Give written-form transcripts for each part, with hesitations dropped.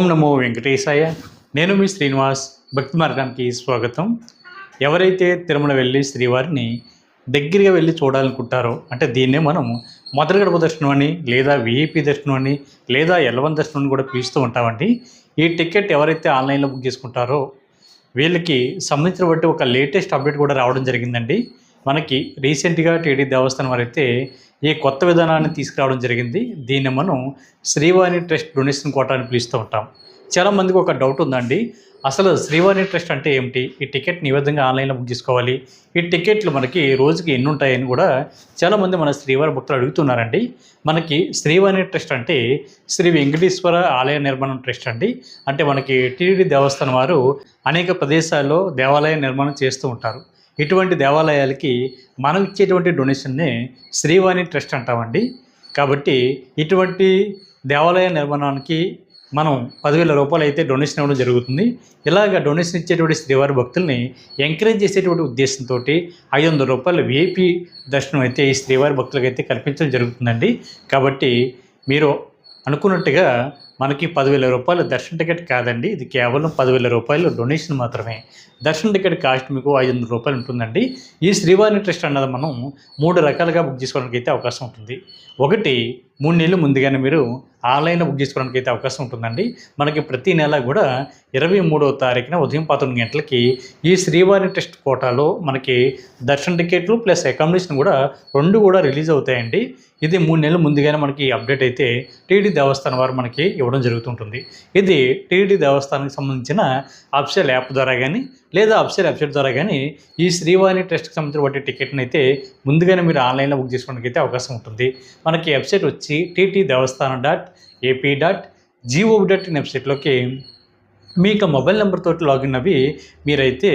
ఓం నమో వెంకటేశాయ. నేను మీ శ్రీనివాస్. భక్తి మార్గానికి స్వాగతం. ఎవరైతే తిరుమల వెళ్ళి శ్రీవారిని దగ్గరగా వెళ్ళి చూడాలనుకుంటారో, అంటే దీన్నే మనం మొదటి గడప దర్శనం అని, లేదా విఐపి దర్శనం అని, లేదా ఎల్1 దర్శనం అని కూడా పిలుస్తూ ఉంటామండి. ఈ టికెట్ ఎవరైతే ఆన్లైన్లో బుక్ చేసుకుంటారో వీళ్ళకి సంబంధించిన బట్టి ఒక లేటెస్ట్ అప్డేట్ కూడా రావడం జరిగిందండి. మనకి రీసెంట్గా టీడీ దేవస్థానం వారైతే ఈ కొత్త విధానాన్ని తీసుకురావడం జరిగింది. దీన్ని మనం శ్రీవాణి ట్రస్ట్ డొనేషన్ కోటా అని పిలుస్తూ ఉంటాం. చాలామందికి ఒక డౌట్ ఉందండి, అసలు శ్రీవాణి ట్రస్ట్ అంటే ఏమిటి, ఈ టికెట్ని ఈ విధంగా ఆన్లైన్లో బుక్ చేసుకోవాలి, ఈ టికెట్లు మనకి రోజుకి ఎన్ని ఉంటాయని కూడా చాలామంది మన శ్రీవారి భక్తులు అడుగుతున్నారండి. మనకి శ్రీవాణి ట్రస్ట్ అంటే శ్రీ వెంకటేశ్వర ఆలయ నిర్మాణం ట్రస్ట్ అండి. అంటే మనకి టీటీడీ దేవస్థానం వారు అనేక ప్రదేశాల్లో దేవాలయ నిర్మాణం చేస్తూ ఉంటారు. ఇటువంటి దేవాలయాలకి మనం ఇచ్చేటువంటి డొనేషన్నే శ్రీవాణి ట్రస్ట్ అంటామండి. కాబట్టి ఇటువంటి దేవాలయ నిర్మాణానికి మనం 10,000 రూపాయలు అయితే డొనేషన్ ఇవ్వడం జరుగుతుంది. ఇలాగ డొనేషన్ ఇచ్చేటువంటి శ్రీవారి భక్తుల్ని ఎంకరేజ్ చేసేటువంటి ఉద్దేశంతో 500 రూపాయల విఐపి దర్శనం అయితే ఈ శ్రీవారి భక్తులకు అయితే కల్పించడం జరుగుతుందండి. కాబట్టి మీరు అనుకున్నట్టుగా మనకి 10,000 రూపాయలు దర్శన టికెట్ కాదండి, ఇది కేవలం 10,000 రూపాయలు డొనేషన్ మాత్రమే. దర్శన టికెట్ కాస్ట్ మీకు 500 రూపాయలు ఉంటుందండి. ఈ శ్రీవాణి ట్రస్ట్ అన్నది మనం 3 రకాలుగా బుక్ చేసుకోవడానికి అయితే అవకాశం ఉంటుంది. ఒకటి, 3 నెలలు ముందుగానే మీరు ఆన్లైన్లో బుక్ చేసుకోవడానికి అయితే అవకాశం ఉంటుందండి. మనకి ప్రతి నెల కూడా 23వ తారీఖున ఉదయం 11 గంటలకి ఈ శ్రీవాణి ట్రస్ట్ కోటాలో మనకి దర్శన టికెట్లు ప్లస్ అకామిడేషన్ కూడా 2 కూడా రిలీజ్ అవుతాయండి. ఇది 3 నెలలు ముందుగానే మనకి అప్డేట్ అయితే టీటీడీ దేవస్థానం వారు మనకి ఇవ్వడం జరుగుతుంటుంది. ఇది టీటీడీ దేవస్థానానికి సంబంధించిన అఫీషియల్ యాప్ ద్వారా కానీ, లేదా అఫీషియల్ వెబ్సైట్ ద్వారా కానీ ఈ శ్రీవాణి ట్రస్ట్కి సంబంధించిన వాటి టికెట్ని అయితే ముందుగానే మీరు ఆన్లైన్లో బుక్ చేసుకోవడానికి అయితే అవకాశం ఉంటుంది. మనకి వెబ్సైట్ వచ్చి ttdevaస్థానం.ap.gov.in వెబ్సైట్లోకి మీకు మొబైల్ నెంబర్ తోటి లాగిన్ అవి మీరైతే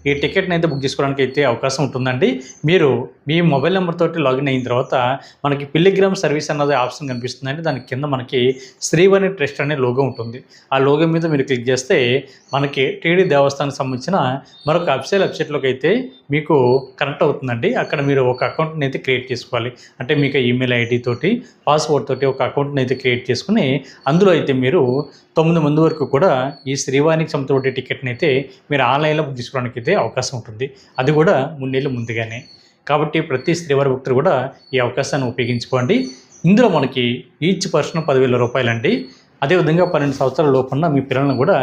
ఈ టికెట్ని అయితే బుక్ చేసుకోవడానికి అయితే అవకాశం ఉంటుందండి. మీరు మీ మొబైల్ నెంబర్ తోటి లాగిన్ అయిన తర్వాత మనకి పిల్లిగ్రామ్ సర్వీస్ అన్నది ఆప్షన్ కనిపిస్తుందండి. దాని కింద మనకి శ్రీవాణి ట్రస్ట్ అనే లోగో ఉంటుంది. ఆ లోగో మీద మీరు క్లిక్ చేస్తే మనకి టీడీ దేవస్థానానికి సంబంధించిన మరొక అఫీషియల్ వెబ్సైట్లోకి అయితే మీకు కనెక్ట్ అవుతుందండి. అక్కడ మీరు ఒక అకౌంట్ని అయితే క్రియేట్ చేసుకోవాలి. అంటే మీకు ఈమెయిల్ ఐడి తోటి పాస్వర్డ్ తోటి ఒక అకౌంట్ని అయితే క్రియేట్ చేసుకుని అందులో అయితే మీరు 9 మంది వరకు కూడా ఈ శ్రీవాణికి సంబంధించిన టికెట్ని అయితే మీరు ఆన్లైన్లో బుక్ చేసుకోవడానికి అయితే అవకాశం ఉంటుంది. అది కూడా 3 నెలలు ముందుగానే. కాబట్టి ప్రతి శ్రీవారి భక్తులు కూడా ఈ అవకాశాన్ని ఉపయోగించుకోండి. ఇందులో మనకి ఈచ్ పర్సన్ 10,000 రూపాయలండి. అదేవిధంగా 12 సంవత్సరాల లోపున్న మీ పిల్లలను కూడా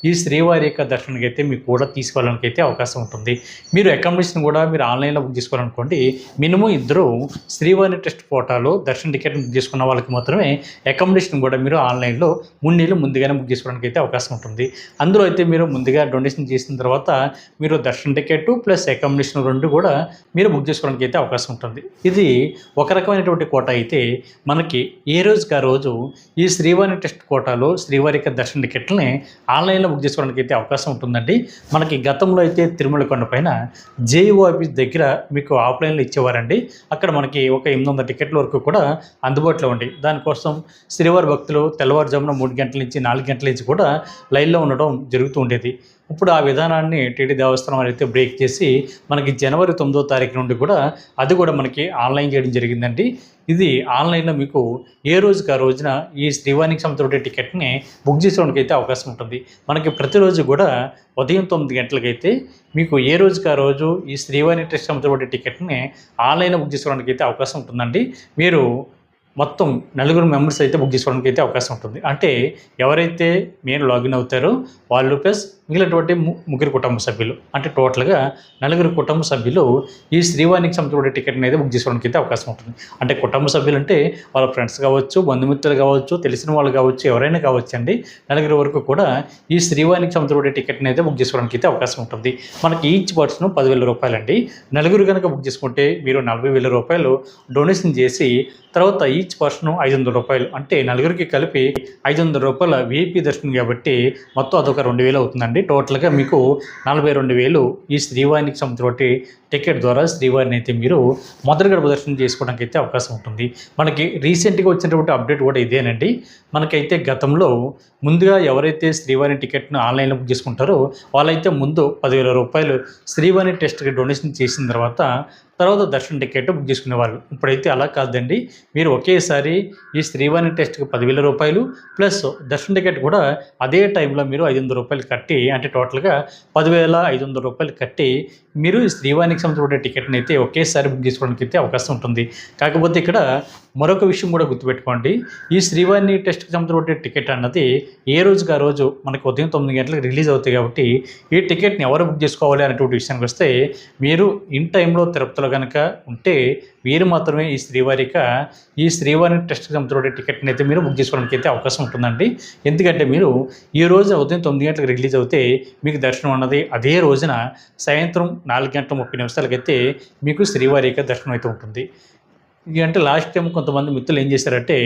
ఈ శ్రీవారి యొక్క దర్శనానికి అయితే మీకు కూడా తీసుకోవడానికి అయితే అవకాశం ఉంటుంది. మీరు అకామిడేషన్ కూడా మీరు ఆన్లైన్లో బుక్ చేసుకోవాలనుకోండి, మినిమం 2 శ్రీవారి ట్రస్ట్ కోటాలో దర్శన టికెట్ బుక్ చేసుకున్న వాళ్ళకి మాత్రమే అకామిడేషన్ కూడా మీరు ఆన్లైన్లో 3 నెలలు ముందుగానే బుక్ చేసుకోవడానికి అయితే అవకాశం ఉంటుంది. అందులో అయితే మీరు ముందుగా డొనేషన్ చేసిన తర్వాత మీరు దర్శన టికెట్ ప్లస్ అకామిడేషన్ 2 కూడా మీరు బుక్ చేసుకోవడానికి అయితే అవకాశం ఉంటుంది. ఇది ఒక రకమైనటువంటి కోటా అయితే మనకి ఏ రోజుకి ఆ రోజు ఈ శ్రీవారి ట్రస్ట్ కోటాలో శ్రీవారి యొక్క దర్శన టికెట్లని ఆన్లైన్లో బుక్ చేసుకోవడానికి అయితే అవకాశం ఉంటుందండి. మనకి గతంలో అయితే తిరుమల కొండ పైన జేఈఓ ఆఫీస్ దగ్గర మీకు ఆఫ్లైన్లో ఇచ్చేవారండి. అక్కడ మనకి ఒక 800 టికెట్ల వరకు కూడా అందుబాటులో ఉండి, దానికోసం శ్రీవారి భక్తులు తెల్లవారుజామున 3 గంటల నుంచి 4 గంటల నుంచి కూడా లైన్లో ఉండడం జరుగుతూ ఉండేది. ఇప్పుడు ఆ విధానాన్ని టీటీ దేవస్థానం అయితే బ్రేక్ చేసి మనకి జనవరి 9వ తారీఖు నుండి కూడా అది కూడా మనకి ఆన్లైన్ చేయడం జరిగిందండి. ఇది ఆన్లైన్లో మీకు ఏ రోజుకి ఆ రోజున ఈ శ్రీవాణికి సంబంధించిన టికెట్ని బుక్ చేసుకోవడానికి అయితే అవకాశం ఉంటుంది. మనకి ప్రతిరోజు కూడా ఉదయం 9 గంటలకైతే మీకు ఏ రోజుకి ఆ రోజు ఈ శ్రీవాణి ట్రస్ట్ సంబంధించిన టికెట్ని ఆన్లైన్లో బుక్ చేసుకోవడానికి అయితే అవకాశం ఉంటుందండి. మీరు మొత్తం 4 మెంబర్స్ అయితే బుక్ చేసుకోవడానికి అయితే అవకాశం ఉంటుంది. అంటే ఎవరైతే మెయిన్ లాగిన్ అవుతారో వాళ్ళు ప్లస్ మిగిలినటువంటి 3 కుటుంబ సభ్యులు, అంటే టోటల్గా 4 కుటుంబ సభ్యులు ఈ శ్రీవాణికి సంబంధించిన టికెట్ని అయితే బుక్ చేసుకోవడానికి అయితే అవకాశం ఉంటుంది. అంటే కుటుంబ సభ్యులు అంటే వాళ్ళ ఫ్రెండ్స్ కావచ్చు, బంధుమిత్రులు కావచ్చు, తెలిసిన వాళ్ళు కావచ్చు, ఎవరైనా కావచ్చు అండి. 4 వరకు కూడా ఈ శ్రీవాణికి సంబంధించిన టికెట్ని అయితే బుక్ చేసుకోవడానికి అయితే అవకాశం ఉంటుంది. మనకి ఈచ్ పర్సన్ 10,000 రూపాయలండి. 4 కనుక బుక్ చేసుకుంటే మీరు 40,000 రూపాయలు డొనేషన్ చేసి తర్వాత ఈచ్ పర్సన్ 500 రూపాయలు, అంటే 4 కలిపి 500 రూపాయల విఐపి దర్శనం కాబట్టి మొత్తం అదొక 2,000 అవుతుందండి. టోటల్గా మీకు 42,000 ఈ శ్రీవారికి సంబంధించిన టికెట్ ద్వారా శ్రీవారిని అయితే మీరు మొదటి గడప దర్శనం చేసుకోవడానికి అయితే అవకాశం ఉంటుంది. మనకి రీసెంట్గా వచ్చినటువంటి అప్డేట్ కూడా ఇదేనండి. మనకైతే గతంలో ముందుగా ఎవరైతే శ్రీవారి టికెట్ను ఆన్లైన్లో బుక్ చేసుకుంటారో వాళ్ళైతే ముందు 10,000 రూపాయలు శ్రీవారి టెస్ట్కి డొనేషన్ చేసిన తర్వాత తర్వాత దర్శనం టికెట్ బుక్ చేసుకునేవాళ్ళు. ఇప్పుడైతే అలా కాదండి. మీరు ఒకేసారి ఈ శ్రీవాణి టెస్ట్కి 10,000 రూపాయలు ప్లస్ దర్శనం టికెట్ కూడా అదే టైంలో మీరు 500 రూపాయలు కట్టి, అంటే టోటల్గా 10,500 రూపాయలు కట్టి మీరు ఈ శ్రీవాణికి సంబంధించిన టికెట్ని అయితే ఒకేసారి బుక్ చేసుకోవడానికి అయితే అవకాశం ఉంటుంది. కాకపోతే ఇక్కడ మరొక విషయం కూడా గుర్తుపెట్టుకోండి. ఈ శ్రీవాణి టెస్ట్కి సంబంధించిన టికెట్ అన్నది ఏ రోజుకి ఆ రోజు మనకు ఉదయం 9 గంటలకు రిలీజ్ అవుతాయి కాబట్టి ఈ టికెట్ని ఎవరు బుక్ చేసుకోవాలి అనేటువంటి విషయానికి వస్తే, మీరు ఇన్ టైంలో తిరుపతిలో కనుక ఉంటే మీరు మాత్రమే ఈ శ్రీవాణి టెస్ట్కి సంబంధించిన టికెట్ని అయితే మీరు బుక్ చేసుకోవడానికి అయితే అవకాశం ఉంటుందండి. ఎందుకంటే మీరు ఈ రోజు ఉదయం 9 గంటలకు రిలీజ్ అవుతే మీకు దర్శనం అన్నది అదే రోజున సాయంత్రం 4:30 మీకు శ్రీవారిక దర్శనం అయితే ఉంటుంది. అంటే లాస్ట్ టైం కొంతమంది మిత్రులు ఏం చేశారంటే,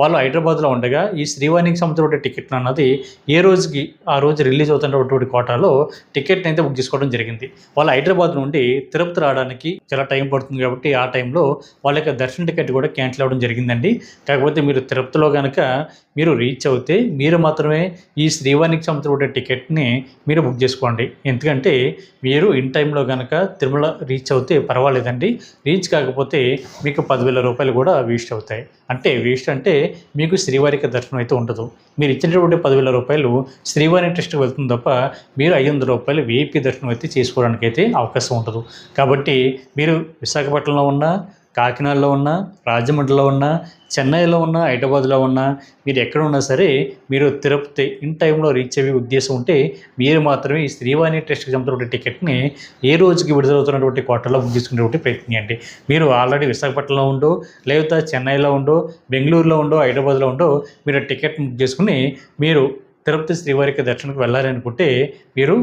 వాళ్ళు హైదరాబాద్లో ఉండగా ఈ శ్రీవాణికి సంబంధించిన టికెట్ అన్నది ఏ రోజుకి ఆ రోజు రిలీజ్ అవుతున్నటువంటి కోటాలో టికెట్ని అయితే బుక్ చేసుకోవడం జరిగింది. వాళ్ళు హైదరాబాద్ నుండి తిరుపతి రావడానికి చాలా టైం పడుతుంది కాబట్టి ఆ టైంలో వాళ్ళ యొక్క దర్శన టికెట్ కూడా క్యాన్సిల్ అవ్వడం జరిగిందండి. కాకపోతే మీరు తిరుపతిలో కనుక మీరు రీచ్ అవుతే మీరు మాత్రమే ఈ శ్రీవాణికి సంబంధించిన టికెట్ని మీరు బుక్ చేసుకోండి. ఎందుకంటే మీరు ఇన్ టైంలో కనుక తిరుమల రీచ్ అవుతే పర్వాలేదండి. రీచ్ కాకపోతే మీకు 10,000 రూపాయలు కూడా వేస్ట్ అవుతాయి. అంటే వేస్ట్ అంటే మీకు శ్రీవారికి దర్శనం అయితే ఉండదు. మీరు ఇచ్చినటువంటి 10,000 రూపాయలు శ్రీవారి టెస్ట్కి వెళ్తుంది తప్ప మీరు 500 రూపాయలు వీఐపీ దర్శనం అయితే చేసుకోవడానికి అయితే అవకాశం ఉండదు. కాబట్టి మీరు విశాఖపట్నంలో ఉన్న, కాకినాడలో ఉన్న, రాజమండ్రిలో ఉన్న, చెన్నైలో ఉన్న, హైదరాబాద్లో ఉన్న, మీరు ఎక్కడ ఉన్నా సరే మీరు తిరుపతి ఇన్ టైంలో రీచ్ అయ్యే ఉద్దేశం ఉంటే మీరు మాత్రమే ఈ శ్రీవాణి టెస్ట్కి సంబంధించిన టికెట్ని ఏ రోజుకి విడుదలవుతున్నటువంటి కోటలో బుక్ చేసుకునేటువంటి ప్రయత్నించండి. మీరు ఆల్రెడీ విశాఖపట్నంలో ఉండో, లేకపోతే చెన్నైలో ఉండో, బెంగళూరులో ఉండో, హైదరాబాద్లో ఉండో మీరు టికెట్ బుక్ చేసుకుని మీరు తిరుపతి శ్రీవారికి దర్శనకు వెళ్ళాలి అనుకుంటే మీరు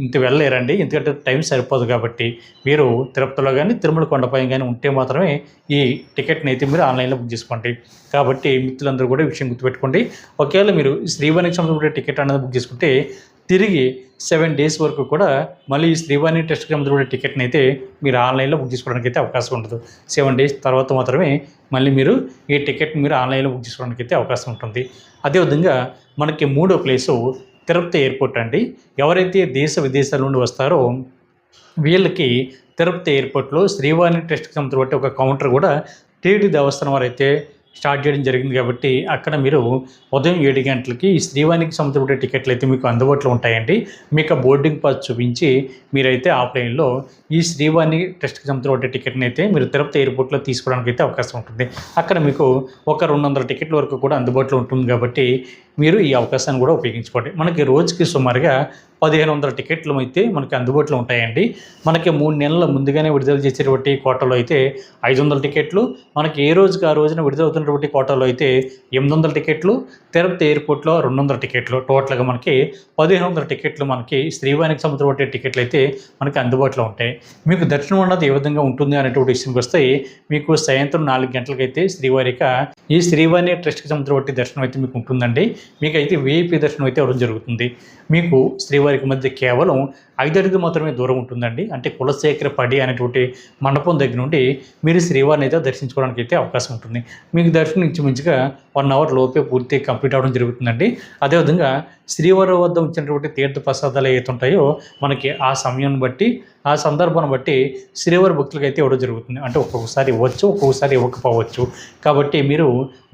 ఇంత వెళ్ళలేరండి. ఎందుకంటే టైం సరిపోదు కాబట్టి మీరు తిరుపతిలో కానీ, తిరుమల కొండపై కానీ ఉంటే మాత్రమే ఈ టికెట్ని అయితే మీరు ఆన్లైన్లో బుక్ చేసుకోండి. కాబట్టి మిత్రులందరూ కూడా ఈ విషయం గుర్తుపెట్టుకోండి. ఒకవేళ మీరు శ్రీవాణికి సంబంధించిన టికెట్ అనేది బుక్ చేసుకుంటే తిరిగి 7 డేస్ వరకు కూడా మళ్ళీ ఈ శ్రీవాణి టెస్ట్కి సంబంధించిన టికెట్ని అయితే మీరు ఆన్లైన్లో బుక్ చేసుకోవడానికి అయితే అవకాశం ఉండదు. 7 డేస్ తర్వాత మాత్రమే మళ్ళీ మీరు ఈ టికెట్ని మీరు ఆన్లైన్లో బుక్ చేసుకోవడానికి అయితే అవకాశం ఉంటుంది. అదేవిధంగా మనకి మూడో ప్లేసు తిరుపతి ఎయిర్పోర్ట్ అండి. ఎవరైతే దేశ విదేశాల నుండి వస్తారో వీళ్ళకి తిరుపతి ఎయిర్పోర్ట్లో శ్రీవాణి టెస్ట్కి సంబంధించిన ఒక కౌంటర్ కూడా టీటీడీ దేవస్థానం వారు అయితే స్టార్ట్ చేయడం జరిగింది. కాబట్టి అక్కడ మీరు ఉదయం 7 గంటలకి ఈ శ్రీవాణికి సంబంధించిన టికెట్లు అయితే మీకు అందుబాటులో ఉంటాయండి. మీకు బోర్డింగ్ పాస్ చూపించి మీరైతే ఆఫ్లైన్లో ఈ శ్రీవాణి టెస్ట్కి సంబంధించిన టికెట్ని అయితే మీరు తిరుపతి ఎయిర్పోర్ట్లో తీసుకోవడానికి అయితే అవకాశం ఉంటుంది. అక్కడ మీకు ఒక 200 టికెట్ల వరకు కూడా అందుబాటులో ఉంటుంది. కాబట్టి మీరు ఈ అవకాశాన్ని కూడా ఉపయోగించుకోండి. మనకి రోజుకి సుమారుగా 1,500 టికెట్లు అయితే మనకి అందుబాటులో ఉంటాయండి. మనకి 3 నెలల ముందుగానే విడుదల చేసేటువంటి కోటాలో అయితే 500 టికెట్లు, మనకి ఏ రోజుకి ఆ రోజున విడుదలవుతున్నటువంటి కోటాలో అయితే 800 టికెట్లు, తిరుపతి ఎయిర్పోర్ట్లో 200 టికెట్లు, టోటల్గా మనకి 1,500 టికెట్లు మనకి శ్రీవాణికి సంబంధించిన టికెట్లు అయితే మనకి అందుబాటులో ఉంటాయి. మీకు దర్శనం అన్నది ఏ విధంగా ఉంటుంది అనేటువంటి విషయంకి వస్తే, మీకు సాయంత్రం 4 గంటలకైతే ఈ శ్రీవాణి ట్రస్ట్కి సంబంధించిన దర్శనం అయితే మీకు ఉంటుందండి. మీకైతే వీఐపీ దర్శనం అయితే అవ్వడం జరుగుతుంది. మీకు శ్రీవారికి మధ్య కేవలం 5 అడుగులు మాత్రమే దూరం ఉంటుందండి. అంటే కులశేఖర పడి అనేటువంటి మండపం దగ్గర నుండి మీరు శ్రీవారిని అయితే దర్శించుకోవడానికి అయితే అవకాశం ఉంటుంది. మీకు దర్శనం ఇంచుమించుగా 1 అవర్ లోపే పూర్తి కంప్లీట్ అవ్వడం జరుగుతుందండి. అదేవిధంగా శ్రీవారి వద్ద ఉంచినటువంటి తీర్థ ప్రసాదాలు ఏవైతే ఉంటాయో మనకి ఆ సమయాన్ని బట్టి, ఆ సందర్భాన్ని బట్టి శ్రీవారి భక్తులకు అయితే ఇవ్వడం జరుగుతుంది. అంటే ఒక్కొక్కసారి ఇవ్వచ్చు, ఒక్కొక్కసారి ఇవ్వకపోవచ్చు. కాబట్టి మీరు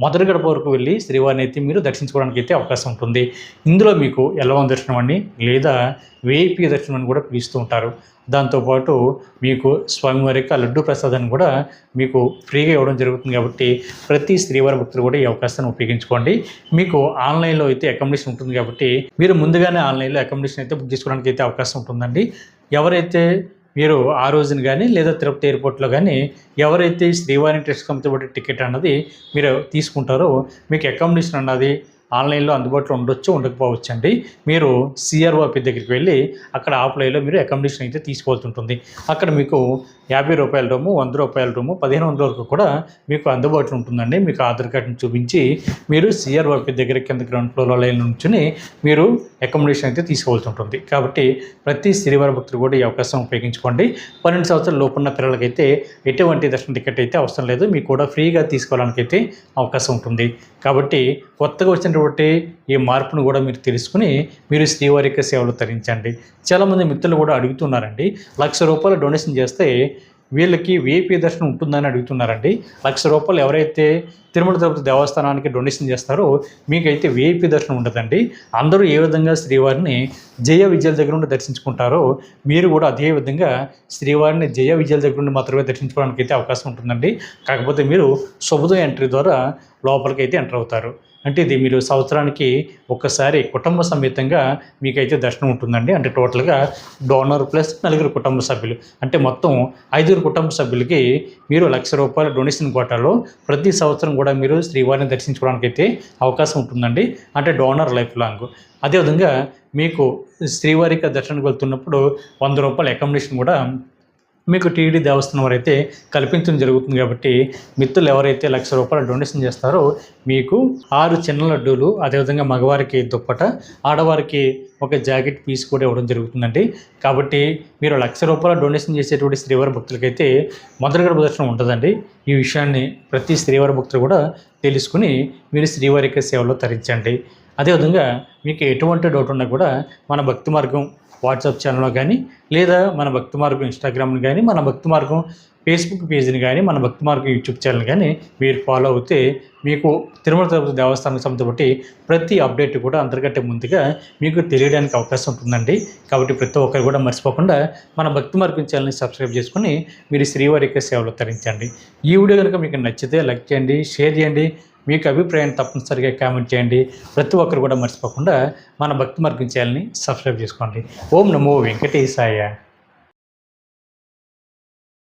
మొదటి గడప వరకు వెళ్ళి శ్రీవారిని అయితే మీరు దర్శించుకోవడానికి అయితే అవకాశం ఉంటుంది. ఇందులో మీకు ఎల్లవం దర్శనం అని లేదా వీఐపీ దర్శనం అని కూడా పిలుస్తూ ఉంటారు. దాంతోపాటు మీకు స్వామివారి యొక్క లడ్డు ప్రసాదాన్ని కూడా మీకు ఫ్రీగా ఇవ్వడం జరుగుతుంది. కాబట్టి ప్రతి శ్రీవారి భక్తులు కూడా ఈ అవకాశాన్ని ఉపయోగించుకోండి. మీకు ఆన్లైన్లో అయితే అకామిడేషన్ ఉంటుంది కాబట్టి మీరు ముందుగానే ఆన్లైన్లో అకామిడేషన్ అయితే బుక్ చేసుకోవడానికి అయితే అవకాశం ఉంటుందండి. ఎవరైతే మీరు ఆ రోజున కానీ లేదా తిరుపతి ఎయిర్పోర్ట్లో కానీ ఎవరైతే శ్రీవారి టెస్ట్ సంబంధించిన టికెట్ అన్నది మీరు తీసుకుంటారో మీకు అకామిడేషన్ అన్నది ఆన్లైన్లో అందుబాటులో ఉండొచ్చు, ఉండకపోవచ్చు అండి. మీరు సిఆర్ఓ ఆఫీస్ దగ్గరికి వెళ్ళి అక్కడ ఆఫ్లైన్లో మీరు అకామిడేషన్ అయితే తీసుకోవాల్సి ఉంటుంది. అక్కడ మీకు 50 రూపాయల రూము, 100 రూపాయల రూము, 1,500 వరకు కూడా మీకు అందుబాటులో ఉంటుందండి. మీకు ఆధార్ కార్డుని చూపించి మీరు సిఆర్ఓ ఆఫీస్ దగ్గర కింద గ్రౌండ్ ఫ్లోర్లో లైన్ నుంచి మీరు అకామిడేషన్ అయితే తీసుకోవాల్సి ఉంటుంది. కాబట్టి ప్రతి శ్రీవారి భక్తులు కూడా ఈ అవకాశం ఉపయోగించుకోండి. 12 సంవత్సరాల లోపున్న పిల్లలకైతే ఎటువంటి దర్శన టికెట్ అయితే అవసరం లేదు, మీకు కూడా ఫ్రీగా తీసుకోవడానికి అయితే అవకాశం ఉంటుంది. కాబట్టి కొత్తగా వచ్చినటువంటి ఈ మార్పును కూడా మీరు తెలుసుకుని మీరు శ్రీవారి యొక్క సేవలు తరించండి. చాలామంది మిత్రులు కూడా అడుగుతున్నారండి, 1,00,000 రూపాయలు డొనేషన్ చేస్తే వీళ్ళకి వీఐపీ దర్శనం ఉంటుందని అడుగుతున్నారండి. ₹1,00,000 ఎవరైతే తిరుమల తిరుపతి దేవస్థానానికి డొనేషన్ చేస్తారో మీకైతే వీఐపీ దర్శనం ఉండదండి. అందరూ ఏ విధంగా శ్రీవారిని జయ విజయాల దగ్గర నుండి దర్శించుకుంటారో మీరు కూడా అదే విధంగా శ్రీవారిని జయ విజయాల దగ్గర నుండి మాత్రమే దర్శించుకోవడానికి అయితే అవకాశం ఉంటుందండి. కాకపోతే మీరు శుభోదయ ఎంట్రీ ద్వారా లోపలికైతే ఎంటర్ అవుతారు. అంటే ఇది మీరు సంవత్సరానికి ఒక్కసారి కుటుంబ సమేతంగా మీకైతే దర్శనం ఉంటుందండి. అంటే టోటల్గా డోనర్ ప్లస్ 4 కుటుంబ సభ్యులు, అంటే మొత్తం 5 కుటుంబ సభ్యులకి మీరు ₹1,00,000 డొనేషన్ కోటాలో ప్రతి సంవత్సరం కూడా మీరు శ్రీవారిని దర్శించుకోవడానికి అయితే అవకాశం ఉంటుందండి. అంటే డోనర్ లైఫ్ లాంగ్. అదేవిధంగా మీకు శ్రీవారికి దర్శనానికి వెళ్తున్నప్పుడు ₹100 అకామిడేషన్ కూడా మీకు టీటీడీ దేవస్థానం వారైతే కల్పించడం జరుగుతుంది. కాబట్టి మిత్రులు ఎవరైతే ₹1,00,000 డొనేషన్ చేస్తారో మీకు 6 చిన్న లడ్డూలు, అదేవిధంగా మగవారికి దుప్పట, ఆడవారికి ఒక జాకెట్ పీస్ కూడా ఇవ్వడం జరుగుతుందండి. కాబట్టి మీరు ₹1,00,000 డొనేషన్ చేసేటువంటి శ్రీవారి భక్తులకైతే మొదటి గర్భ దర్శనం ఉంటుందండి. ఈ విషయాన్ని ప్రతి శ్రీవారి భక్తులు కూడా తెలుసుకుని మీరు శ్రీవారి యొక్క సేవలో తరించండి. అదేవిధంగా మీకు ఎటువంటి డౌట్ ఉన్నా కూడా మన భక్తి మార్గం వాట్సాప్ ఛానల్లో కానీ, లేదా మన భక్తి మార్గం ఇన్స్టాగ్రామ్ని కానీ, మన భక్తి మార్గం ఫేస్బుక్ పేజ్ని కానీ, మన భక్తి మార్గం యూట్యూబ్ ఛానల్ కానీ మీరు ఫాలో అవుతే మీకు తిరుమల తిరుపతి దేవస్థానానికి సంబంధించి ప్రతి అప్డేట్ కూడా అందరికంటే ముందుగా మీకు తెలియడానికి అవకాశం ఉంటుందండి. కాబట్టి ప్రతి ఒక్కరు కూడా మర్చిపోకుండా మన భక్తి మార్గం ఛానల్ని సబ్స్క్రైబ్ చేసుకుని మీరు శ్రీవారి యొక్క సేవలో తరించండి. ఈ వీడియో కనుక మీకు నచ్చితే లైక్ చేయండి, షేర్ చేయండి, మీకు అభిప్రాయాన్ని తప్పనిసరిగా కామెంట్ చేయండి. ప్రతి ఒక్కరు కూడా మర్చిపోకుండా మన భక్తి మార్గం ఛానల్ని సబ్స్క్రైబ్ చేసుకోండి. ఓం నమో వెంకటేశాయ.